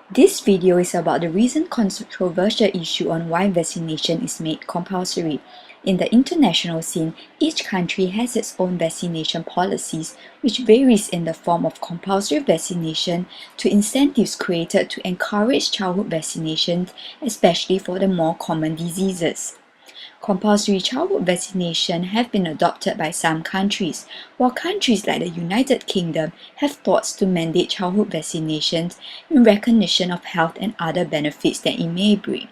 This video is about the recent controversial issue on why vaccination is made compulsory. In the international scene, each country has its own vaccination policies, which varies in the form of compulsory vaccination to incentives created to encourage childhood vaccinations, especially for the more common diseases. Compulsory childhood vaccination have been adopted by some countries, while countries like the United Kingdom have thoughts to mandate childhood vaccinations in recognition of health and other benefits that it may bring.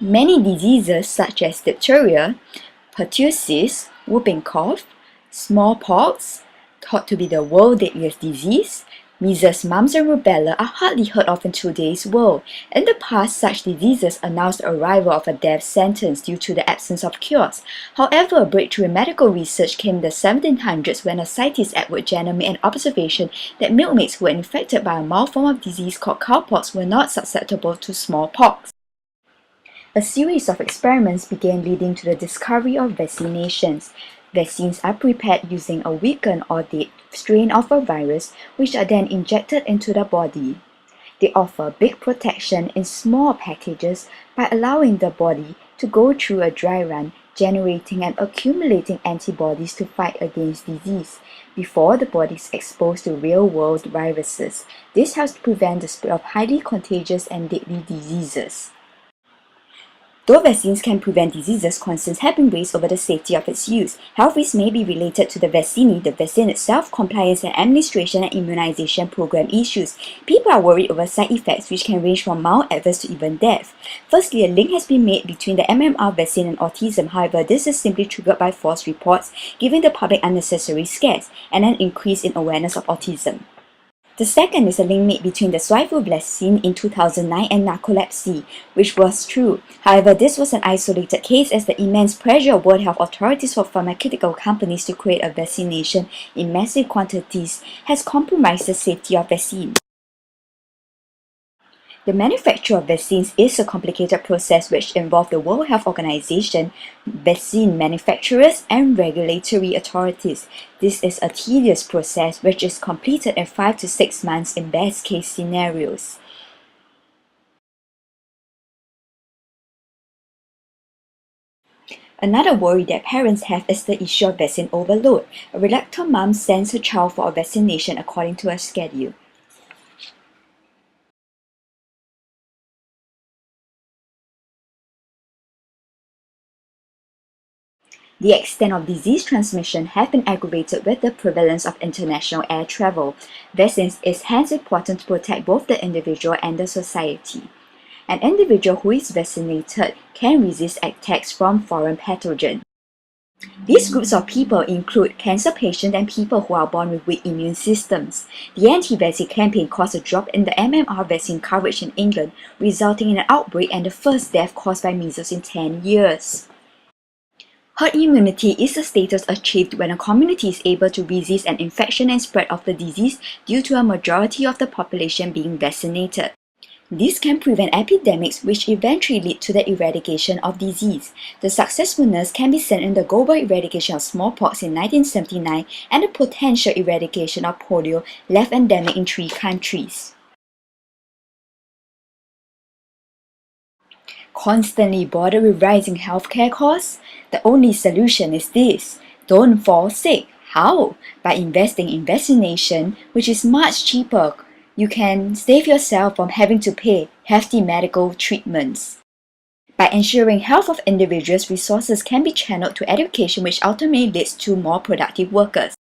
Many diseases such as diphtheria, pertussis, whooping cough, smallpox, thought to be the world's deadliest disease, measles, mumps, and rubella are hardly heard of in today's world. In the past, such diseases announced the arrival of a death sentence due to the absence of cures. However, a breakthrough in medical research came in the 1700s when a scientist Edward Jenner made an observation that milkmaids who were infected by a mild form of disease called cowpox were not susceptible to smallpox. A series of experiments began leading to the discovery of vaccinations. Vaccines are prepared using a weakened or dead strain of a virus, which are then injected into the body. They offer big protection in small packages by allowing the body to go through a dry run, generating and accumulating antibodies to fight against disease before the body is exposed to real-world viruses. This helps to prevent the spread of highly contagious and deadly diseases. Though vaccines can prevent diseases, concerns have been raised over the safety of its use. Health risks may be related to the vaccine itself, compliance and administration and immunization program issues. People are worried over side effects which can range from mild adverse to even death. Firstly, a link has been made between the MMR vaccine and autism. However, this is simply triggered by false reports, giving the public unnecessary scares and an increase in awareness of autism. The second is a link made between the swine flu vaccine in 2009 and narcolepsy, which was true. However, this was an isolated case as the immense pressure of World Health authorities for pharmaceutical companies to create a vaccination in massive quantities has compromised the safety of vaccines. The manufacture of vaccines is a complicated process which involves the World Health Organization, vaccine manufacturers, and regulatory authorities. This is a tedious process which is completed in 5 to 6 months in best case scenarios. Another worry that parents have is the issue of vaccine overload. A reluctant mom sends her child for a vaccination according to her schedule. The extent of disease transmission have been aggravated with the prevalence of international air travel. Vaccines is hence important to protect both the individual and the society. An individual who is vaccinated can resist attacks from foreign pathogens. These groups of people include cancer patients and people who are born with weak immune systems. The anti-vaccine campaign caused a drop in the MMR vaccine coverage in England, resulting in an outbreak and the first death caused by measles in 10 years. Herd immunity is a status achieved when a community is able to resist an infection and spread of the disease due to a majority of the population being vaccinated. This can prevent epidemics which eventually lead to the eradication of disease. The successfulness can be seen in the global eradication of smallpox in 1979 and the potential eradication of polio left endemic in 3 countries. Constantly bothered with rising healthcare costs? The only solution is this: don't fall sick. How? By investing in vaccination, which is much cheaper. You can save yourself from having to pay hefty medical treatments. By ensuring health of individuals, resources can be channeled to education, which ultimately leads to more productive workers.